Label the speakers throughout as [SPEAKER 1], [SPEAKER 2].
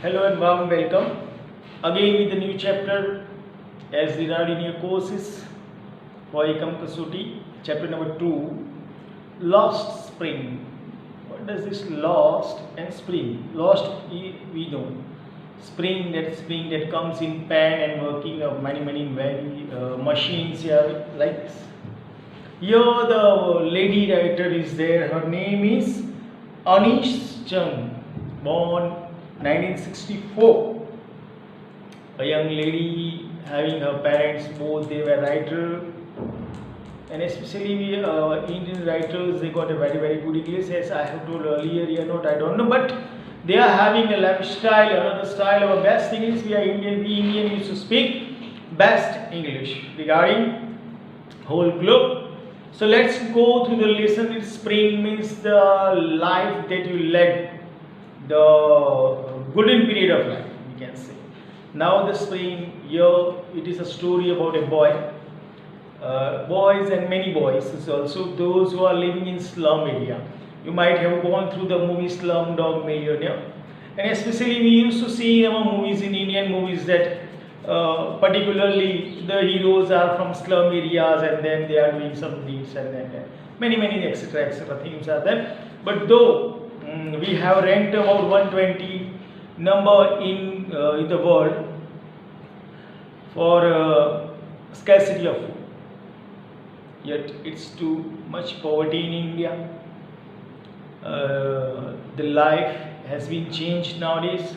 [SPEAKER 1] Hello and warm welcome again with a new chapter as regarding your courses for Ekam Kasoti, chapter number 2, Lost Spring. What does this lost and spring? Lost we know. Spring that comes in pan and working of many machines here like this. Here the lady writer is there. Her name is Anish Chung, born 1964. A young lady having her parents both they were writer, and especially Indian writers they got a very good English. As I have told earlier, I don't know, but they are having a lifestyle, another style of a best English. We Indian used to speak best English regarding whole globe. So let's go through the lesson. Spring means the life that you led, the golden period of life, we can say. Now the spring, here it is a story about a boy, boys and many boys. It's also those who are living in slum area. You might have gone through the movie Slumdog Millionaire, and especially we used to see in our movies, in Indian movies, that particularly the heroes are from slum areas and then they are doing some deeds and then many etc things are there. But though we have ranked about 120 number in the world for scarcity of food, yet it's too much poverty in India. The life has been changed nowadays.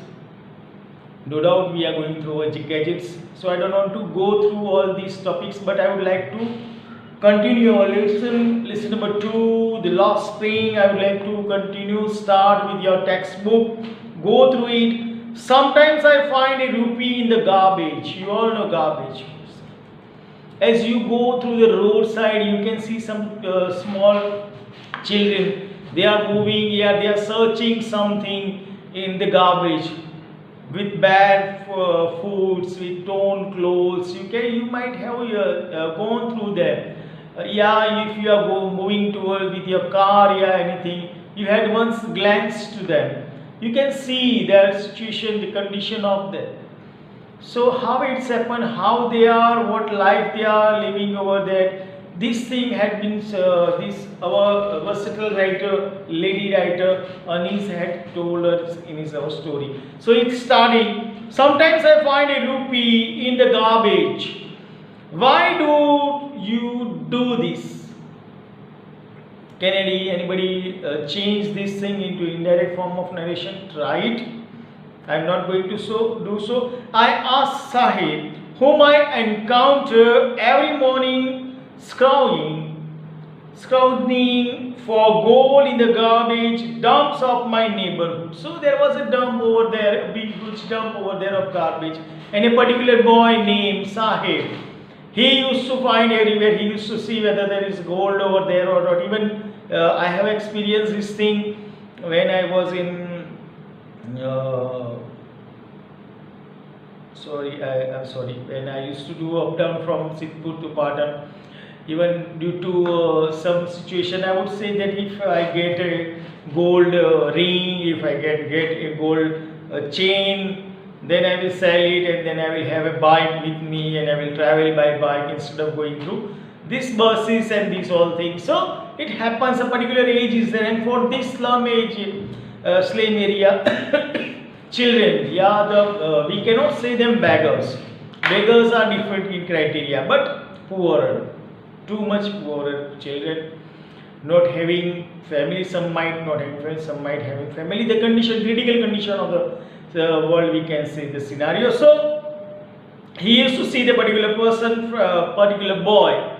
[SPEAKER 1] No doubt we are going through gadgets, so I don't want to go through all these topics, but I would like to continue our lesson number 2, the Lost Spring. I would like to continue, start with your textbook, go through it. Sometimes I find a rupee in the garbage. You all know garbage. As you go through the roadside, you can see some small children. They are moving, they are searching something in the garbage, with bad foods, with torn clothes. You might have gone through them. If you are moving towards with your car, anything, you had once glanced to them. You can see their situation, the condition of them. So how it's happened, how they are, what life they are living over there. This thing had been our versatile writer, lady writer Anis had told us in his story. So it's starting. Sometimes I find a rupee in the garbage. Why do you do this? Kennedy, anybody change this thing into indirect form of narration? Try it. I am not going to do so. I asked Sahib, whom I encounter every morning, scrounging for gold in the garbage dumps of my neighborhood. So there was a dump over there, a big huge dump over there of garbage, and a particular boy named Sahib, he used to find everywhere. He used to see whether there is gold over there or not. Even I have experienced this thing when I was in when I used to do up down from Sidhpur to Patan. Even due to some situation, I would say that if I get a gold ring, if I get a gold chain, then I will sell it and then I will have a bike with me and I will travel by bike instead of going through these buses and these all things. So it happens, a particular age is there, and for this slum area children, we cannot say them beggars. Beggars are different in criteria, but poorer. Too much poorer children, not having family. Some might not have friends, some might have family. The critical condition of the world, we can say the scenario. So he used to see the particular person, particular boy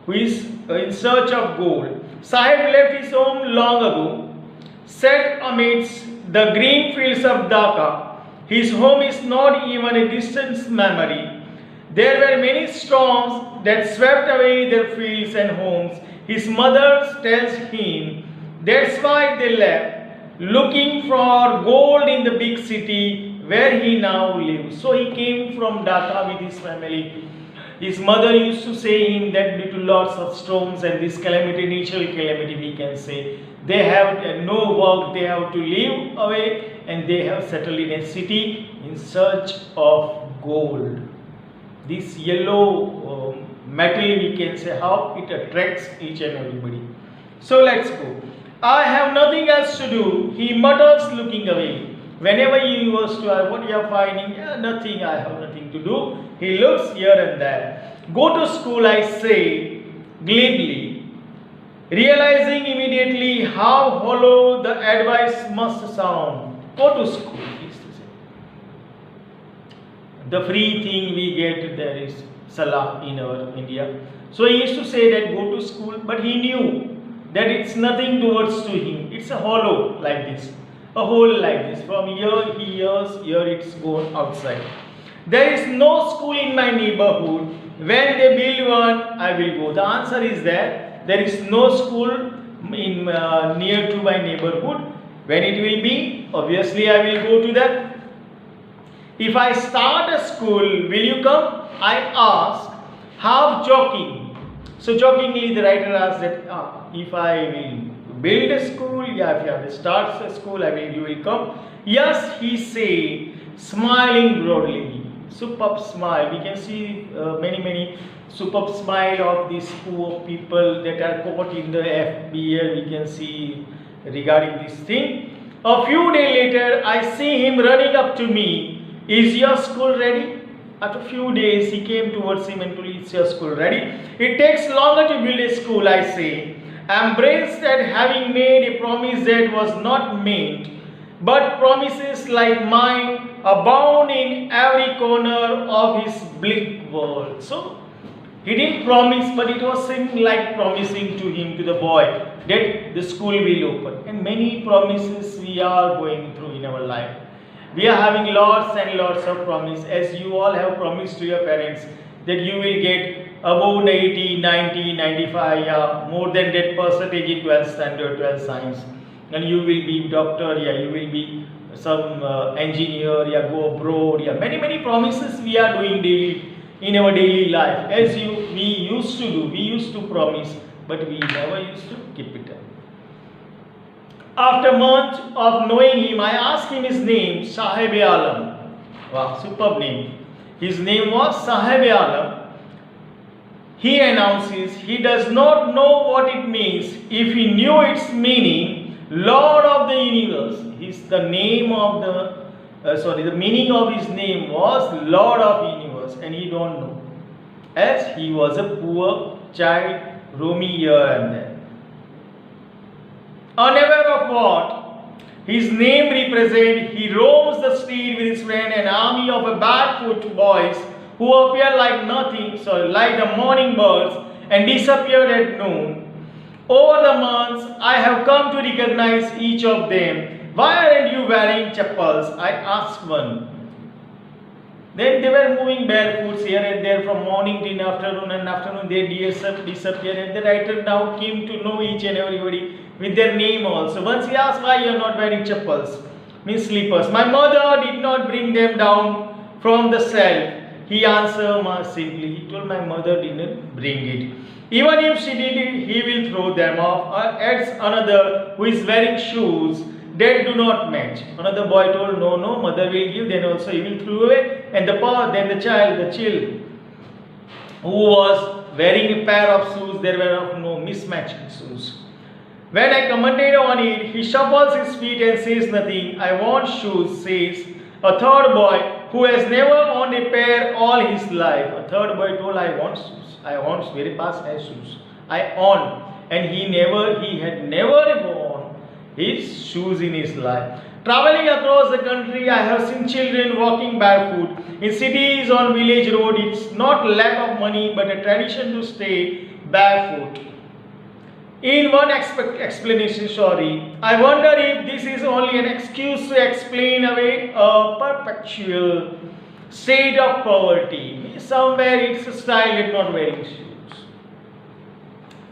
[SPEAKER 1] who is in search of gold. Sahib left his home long ago, set amidst the green fields of Dhaka. His home is not even a distant memory. There were many storms that swept away their fields and homes. His mother tells him that's why they left, looking for gold in the big city where he now lives. So he came from Dhaka with his family. His mother used to say him that due to lots of storms and this natural calamity, we can say, they have no work, they have to live away and they have settled in a city in search of gold. This yellow metal, we can say how it attracts each and everybody. So let's go. I have nothing else to do, he mutters, looking away. Whenever he was to ask what you are finding, yeah, nothing, I have nothing to do. He looks here and there. Go to school, I say, glibly, realizing immediately how hollow the advice must sound. Go to school, he used to say. The free thing we get, there is salah in our India. So he used to say that go to school, but he knew that it's nothing towards to him. It's a hollow like this, a hole like this. From here he hears, here it's gone outside. There is no school in my neighborhood. When they build one, I will go. The answer is that there is no school in near to my neighborhood. When it will be, obviously I will go to that. If I start a school, will you come? I ask, half joking. So jokingly the writer asks that if I will build a school, yeah, if you have to start a school, you will come. Yes, he say, smiling broadly. Superb smile. We can see many superb smile of these poor people that are caught in the FB here. We can see regarding this thing. A few days later, I see him running up to me. Is your school ready? After a few days, he came towards him and told, is your school ready? It takes longer to build a school, I say. Embraced at having made a promise that was not meant. But promises like mine abound in every corner of his bleak world. So, he didn't promise, but it was something like promising to him, to the boy, that the school will open. And many promises we are going through in our life. We are having lots and lots of promise, as you all have promised to your parents that you will get above 80, 90, 95, yeah, more than that percentage in 12th standard, 12th science. And you will be doctor, yeah, you will be some engineer, yeah, go abroad, yeah. Many promises we are doing daily in our daily life. As we used to do, we used to promise, but we never used to keep it up. After months of knowing him, I asked him his name, Sahib Alam. Wow, superb name. His name was Sahib Alam. He announces he does not know what it means. If he knew its meaning, Lord of the universe. The meaning of his name was Lord of universe, and he don't know, as he was a poor child roaming here and there. Unaware of what his name represents, he roams the street with his friend, an army of barefoot boys who appear like like the morning birds, and disappear at noon. Over the months, I have come to recognize each of them. Why aren't you wearing chappals? I asked one. Then they were moving barefoots here and there from morning till afternoon, and afternoon they disappeared. And the writer now came to know each and everybody with their name also. Once he asked, why you are not wearing chappals? Means slippers. My mother did not bring them down from the shelf. He answered simply. He told, my mother didn't bring it. Even if she did, he will throw them off. Adds another who is wearing shoes that do not match. Another boy told, no, mother will give, then also he will throw away. And the child who was wearing a pair of shoes, there were no mismatching shoes. When I commented on it, he shuffles his feet and says nothing. I want shoes, says a third boy who has never owned a pair all his life. A third boy told, I want shoes. I want very past shoes. I own. And he had never worn his shoes in his life. Traveling across the country, I have seen children walking barefoot. In cities, on village road, it's not lack of money, but a tradition to stay barefoot. In one explanation, I wonder if this is only an excuse to explain away a perpetual state of poverty. Somewhere it's a style of not wearing shoes.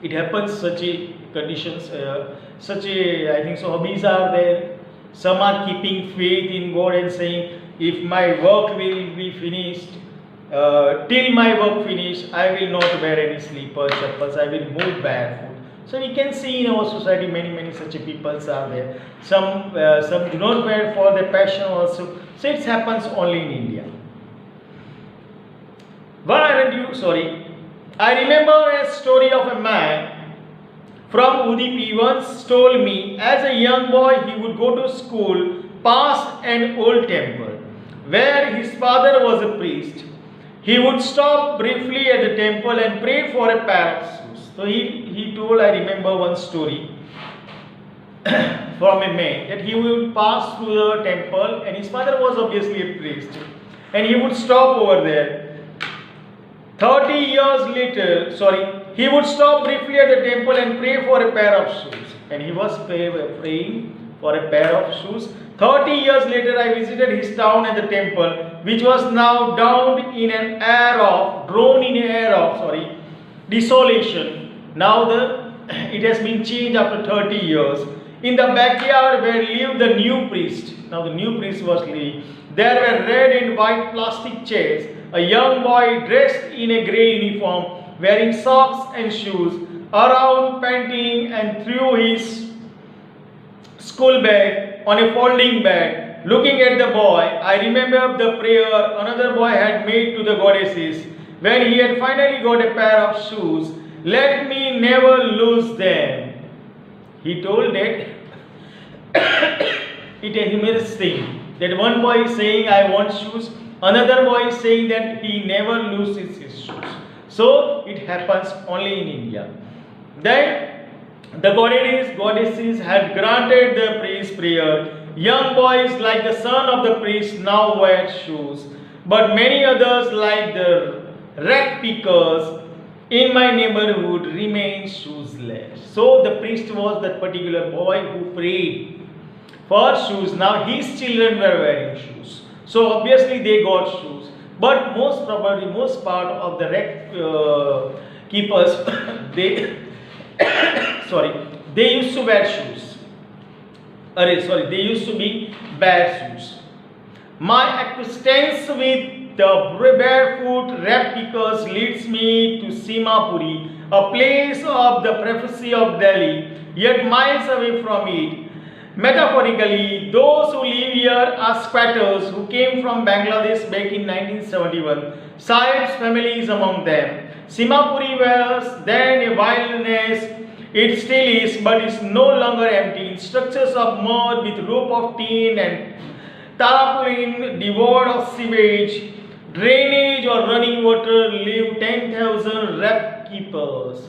[SPEAKER 1] It happens, such a conditions, I think so, hobbies are there. Some are keeping faith in God and saying, if my work will be finished, till my work finish, I will not wear any slippers, chappals, I will move barefoot. So we can see in our society many such people are there. Some do not wear for their passion also. So it happens only in India. Why aren't you sorry? I remember a story of a man from Udupi once told me as a young boy he would go to school past an old temple where his father was a priest. He would stop briefly at the temple and pray for a pair of shoes. So he told, I remember one story from a man that he would pass through the temple and his father was obviously a priest and he would stop over there. 30 years later, he would stop briefly at the temple and pray for a pair of shoes. And he was praying for a pair of shoes. 30 years later, I visited his town and the temple, which was now drowned in an air of desolation. Now it has been changed after 30 years. In the backyard where lived the new priest. Now the new priest was living. There were red and white plastic chairs. A young boy dressed in a grey uniform, wearing socks and shoes, around panting and threw his school bag on a folding bed. Looking at the boy, I remembered the prayer another boy had made to the goddesses when he had finally got a pair of shoes. Let me never lose them. He told that it a humorous thing that one boy is saying I want shoes, another boy is saying that he never loses his shoes. So it happens only in India. Then the goddesses had granted the priest's prayer. Young boys like the son of the priest now wear shoes, but many others like the rag pickers in my neighborhood remain shoeless. So the priest was that particular boy who prayed for shoes. Now his children were wearing shoes. So obviously they got shoes. But most part of the rag keepers, they used to wear shoes. They used to be bare shoes. My acquaintance with the barefoot rag pickers leads me to Simapuri, a place of the prophecy of Delhi, yet miles away from it. Metaphorically, those who live here are squatters who came from Bangladesh back in 1971. Sahib's family is among them. Simapuri was then a wilderness. It still is, but is no longer empty. Structures of mud with roof of tin and tarpaulin devoid of sewage, drainage or running water live 10,000 rag keepers.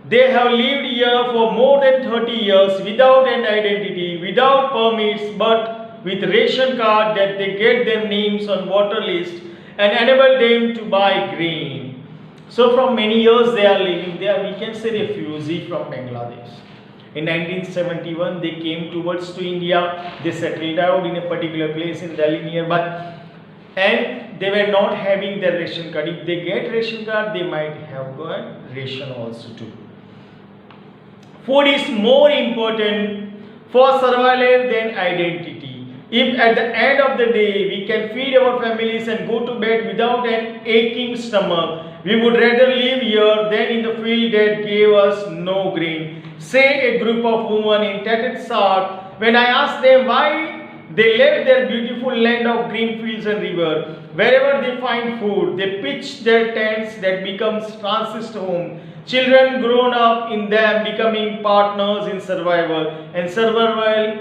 [SPEAKER 1] They have lived here for more than 30 years without an identity, without permits, but with ration card that they get their names on water list and enable them to buy grain. So from many years they are living there. We can say refugee from Bangladesh. In 1971 they came towards to India. They settled out in a particular place in Delhi nearby. And they were not having their ration card. If they get ration card, they might have got ration also too. Food is more important for survival than identity. If at the end of the day we can feed our families and go to bed without an aching stomach, we would rather live here than in the field that gave us no grain. Say a group of women in tattered sark, when I asked them why they left their beautiful land of green fields and river, wherever they find food, they pitch their tents that becomes transit home. Children grown up in them becoming partners in survival, and survival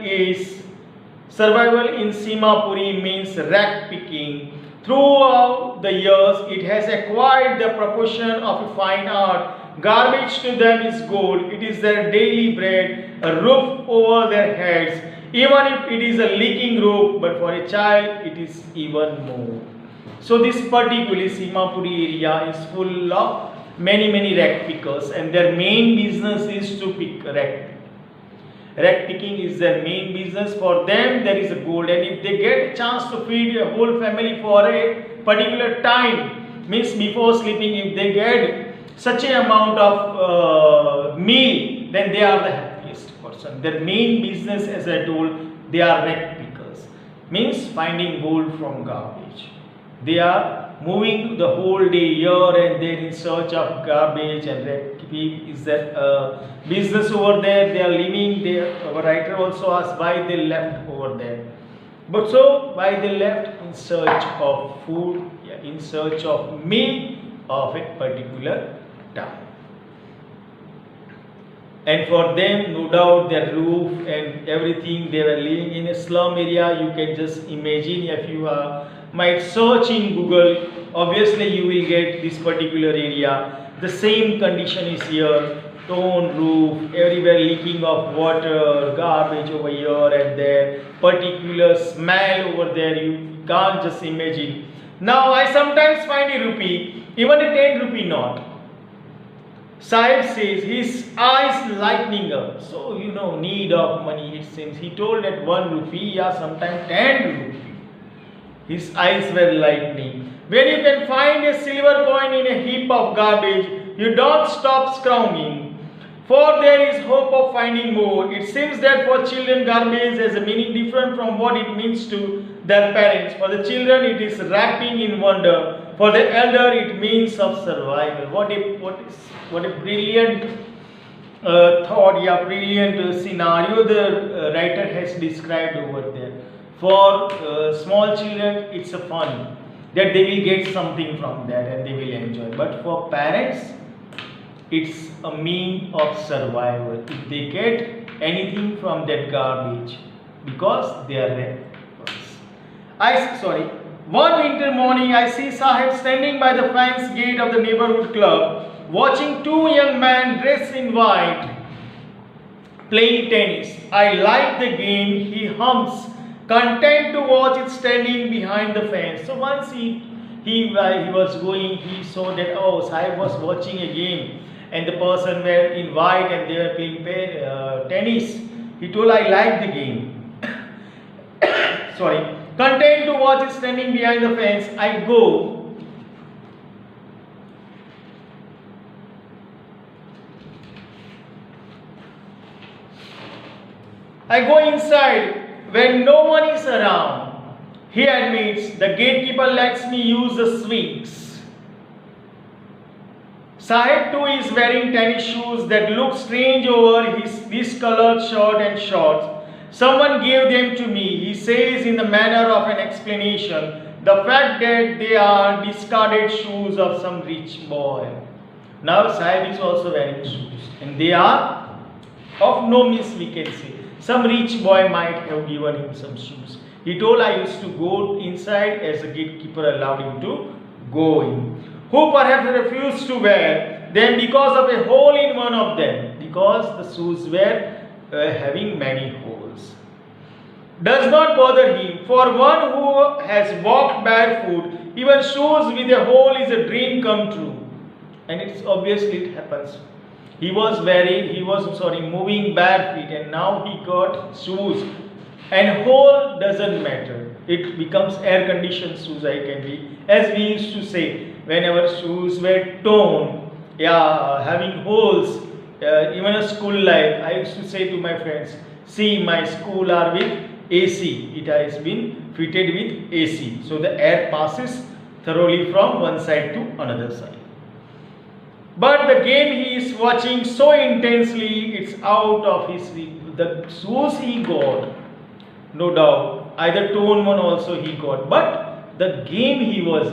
[SPEAKER 1] in Simapuri means rag picking. Throughout the years, it has acquired the proportion of a fine art. Garbage to them is gold. It is their daily bread, a roof over their heads, even if it is a leaking roof, but for a child it is even more. So this particular Simapuri area is full of many rag pickers, and their main business is to pick rag. Rag picking is their main business. For them there is a gold, and if they get a chance to feed a whole family for a particular time, means before sleeping, if they get such an amount of meal, then they are the happiest person. Their main business, as I told, they are rag pickers, means finding gold from garbage. They are moving the whole day here and there in search of garbage and rag is that business over there, they are living there. Our writer also asked why they left over there. But so why they left? In search of food, yeah, in search of meal of a particular town. And for them, no doubt, their roof and everything, they were living in a slum area. You can just imagine, if you might search in Google, obviously you will get this particular area. The same condition is here, torn roof, everywhere leaking of water, garbage over here and there, particular smell over there, you can't just imagine. Now I sometimes find a rupee, even a 10 rupee note. Sahib says his eyes lightening up. So need of money, it seems. He told that 1 rupee, yeah, sometimes 10 rupee. His eyes were lightening. When you can find a silver coin in a heap of garbage, you don't stop scrounging, for there is hope of finding more. It seems that for children, garbage has a meaning different from what it means to their parents. For the children, it is wrapping in wonder. For the elder, it means of survival. What a brilliant thought, yeah, brilliant scenario the writer has described over there. For small children, it's a fun that they will get something from that and they will enjoy. But for parents, it's a mean of survival. If they get anything from that garbage, because they are rent. One winter morning, I see Sahib standing by the fence gate of the neighborhood club, watching 2 young men dressed in white playing tennis. I like the game, he hums, content to watch it standing behind the fence. So once he was going, he saw that, oh, Sahib was watching a game and the person were in white and they were playing tennis. He told, I like the game. Content to watch it standing behind the fence. I go inside when no one is around. He admits the gatekeeper lets me use the swings. Sahib too is wearing tennis shoes that look strange over his discolored shirt and shorts. Someone gave them to me, he says in the manner of an explanation, the fact that they are discarded shoes of some rich boy. Now Sahib is also wearing shoes and they are of no miss, we can say. Some rich boy might have given him some shoes. He told, I used to go inside as the gatekeeper allowed him to go in. Who perhaps refused to wear them because of a hole in one of them, because the shoes were having many holes. Does not bother him. For one who has walked barefoot, even shoes with a hole is a dream come true. And it's obviously it happens. He was moving barefoot and now he got shoes. And hole doesn't matter. It becomes air conditioned shoes, I can be. As we used to say, when our shoes were torn, having holes, even a school life, I used to say to my friends, see, my school are with AC. It has been fitted with AC. So the air passes thoroughly from one side to another side. But the game he is watching so intensely, it's out of his reach. The shoes he got, no doubt, either torn one also he got. But the game he was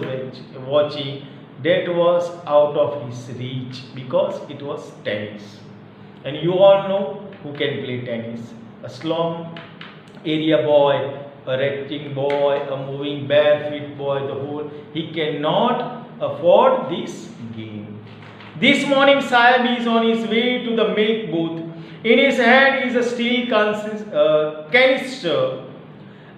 [SPEAKER 1] watching, that was out of his reach because it was tennis. And you all know who can play tennis. A slum area boy, a recting boy, a moving barefoot boy, he cannot afford this game. This morning Sahib is on his way to the milk booth. In his hand is a steel canister.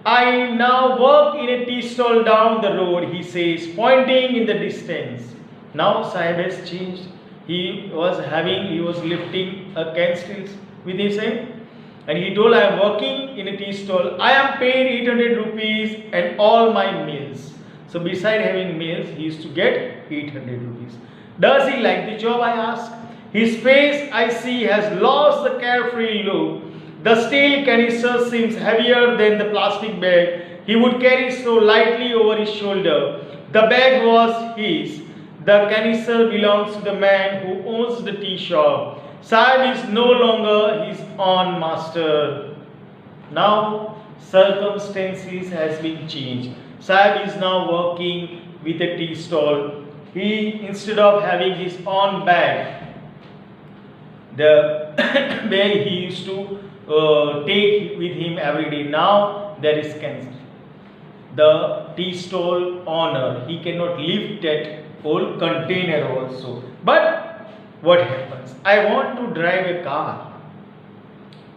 [SPEAKER 1] I now work in a tea stall down the road, he says, pointing in the distance. Now Sahib has changed. He was lifting a canister with his hand. And he told, I am working in a tea stall. I am paid 800 rupees and all my meals. So beside having meals, he used to get 800 rupees. Does he like the job, I ask? His face, I see, has lost the carefree look. The steel canister seems heavier than the plastic bag he would carry so lightly over his shoulder. The bag was his. The canister belongs to the man who owns the tea shop. Sahib is no longer his own master. Now circumstances has been changed. Sahib is now working with a tea stall. He, instead of having his own bag, the bag he used to take with him every day, now that is cancelled. The tea stall owner, he cannot lift that whole container also. But what happens? I want to drive a car.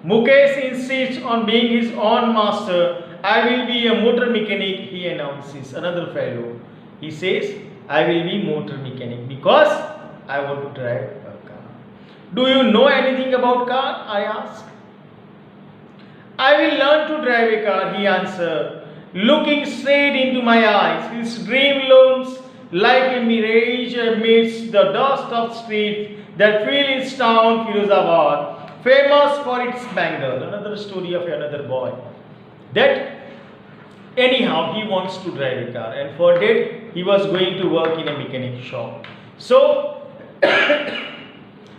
[SPEAKER 1] Mukesh insists on being his own master. I will be a motor mechanic, he announces. Another fellow, he says, I will be motor mechanic because I want to drive a car. Do you know anything about car? I ask. I will learn to drive a car, he answered, looking straight into my eyes. His dream looms like a mirage amidst the dust of streets that fill his town, Firozabad, famous for its bangles. Another story of another boy. That anyhow he wants to drive a car, and for that he was going to work in a mechanic shop. So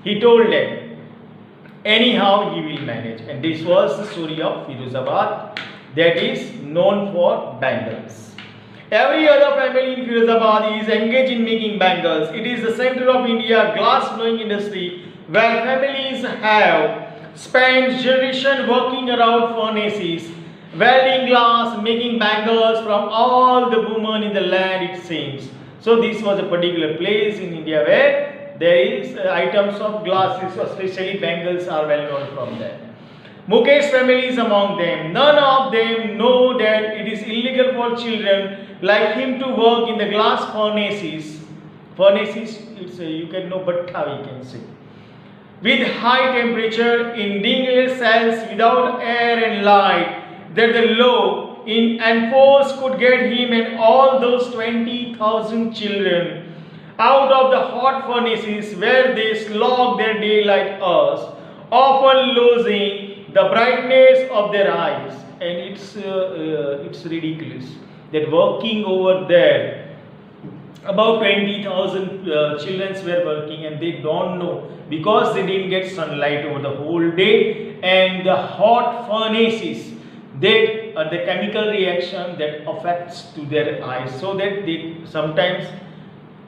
[SPEAKER 1] he told them anyhow he will manage, and this was the story of Firozabad that is known for bangles. Every other family in Firozabad is engaged in making bangles. It is the center of India glass blowing industry, where families have spent generations working around furnaces, welding glass, making bangles from all the women in the land, it seems. So this was a particular place in India where there is items of glasses, especially bangles, are well known from there. Mukesh family is among them. None of them know that it is illegal for children like him to work in the glass furnaces. Furnaces, it's you can know, bhatta we can say. With high temperature in dingless cells without air and light, that the law in and force could get him and all those 20,000 children out of the hot furnaces where they slog their day like us, often losing the brightness of their eyes. And it's ridiculous that working over there, about 20,000 children were working, and they don't know because they didn't get sunlight over the whole day, and the hot furnaces, that the chemical reaction that affects to their eyes, so that they sometimes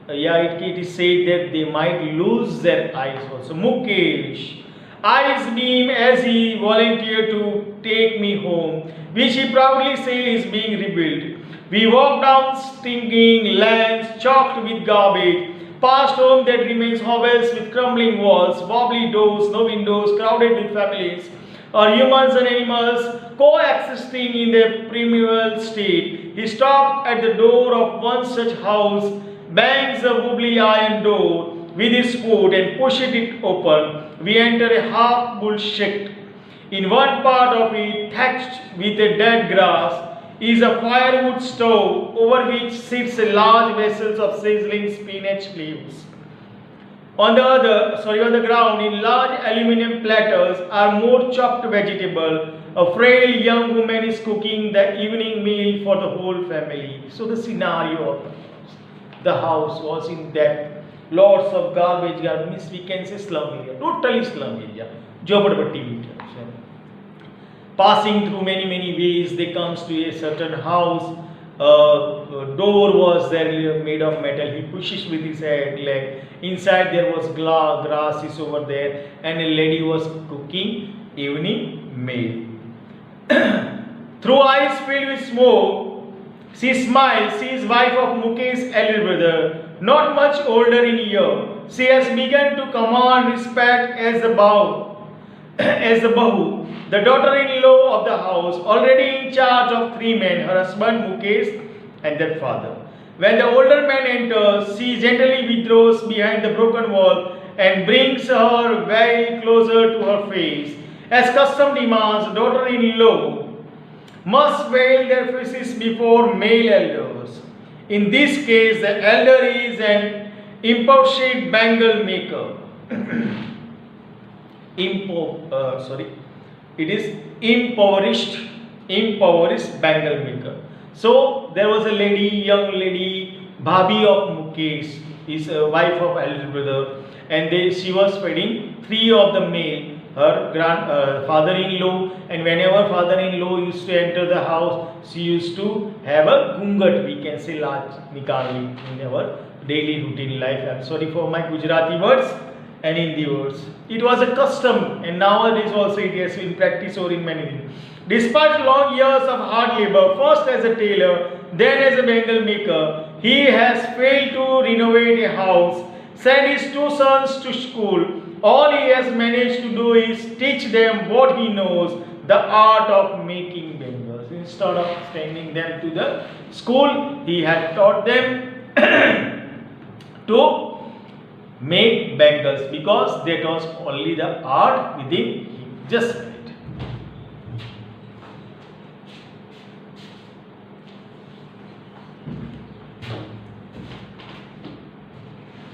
[SPEAKER 1] it is said that they might lose their eyes also. Mukesh eyes beam as he volunteered to take me home, which he proudly says is being rebuilt. We walked down stinking lanes choked with garbage, past home that remains hovels with crumbling walls, wobbly doors, no windows, crowded with families, or humans and animals coexisting in their primeval state. He stopped at the door of one such house, bangs a wobbly iron door with his foot and pushed it open. We enter a half-built shed. In one part of it, thatched with a dead grass, is a firewood stove over which sits a large vessel of sizzling spinach leaves. On the ground, in large aluminium platters, are more chopped vegetable. A frail young woman is cooking the evening meal for the whole family. So the scenario of the house was in that. Lots of garbage, means we can say slum area, totally slum area, Jhoppadpatti area. Passing through many ways, they comes to a certain house. Door was there made of metal. He pushes with his leg. Inside there was grass is over there, and a lady was cooking evening meal. Through eyes filled with smoke, she smiles. She is wife of Mukesh's elder brother, not much older in year. She has begun to command respect as the Bahu, the daughter-in-law of the house, already in charge of 3 men, her husband Mukesh and their father. When the older man enters, she gently withdraws behind the broken wall and brings her veil closer to her face. As custom demands, daughter-in-law must veil their faces before male elders. In this case, the elder is an impoverished bangle maker. It is impoverished bangle maker. So there was a lady, young lady, Bhabhi of Mukesh. his wife of elder brother, and she was feeding three of the male, her father-in-law, and whenever father-in-law used to enter the house, she used to have a gungat, we can say large nikarli in our daily routine life. I'm sorry for my Gujarati words and Hindi words. It was a custom, and nowadays also it is in practice or in many things. Despite long years of hard labor, first as a tailor, then as a bangle maker, he has failed to renovate a house, send his two sons to school. All he has managed to do is teach them what he knows, the art of making bangles. Instead of sending them to the school, he had taught them to make bangles, because that was only the art within him. Just right.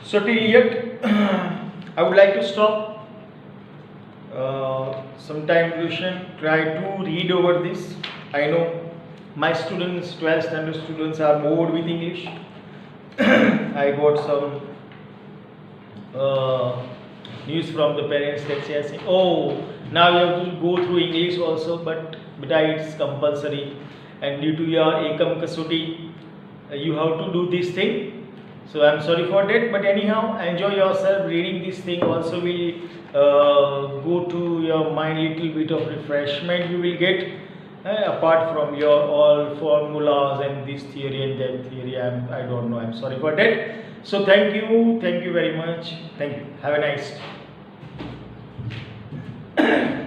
[SPEAKER 1] So till yet, I would like to stop. Sometime duration, try to read over this. I know my students, 12th standard students, are bored with English. I got some news from the parents that say, oh, now you have to go through English also, but it's compulsory, and due to your ekam kasoti, you have to do this thing. So I'm sorry for that, but anyhow, enjoy yourself. Reading this thing also will go to your mind little bit of refreshment you will get, apart from your all formulas and this theory and that theory. I don't know, I'm sorry for that. So thank you very much. Thank you. Have a nice day.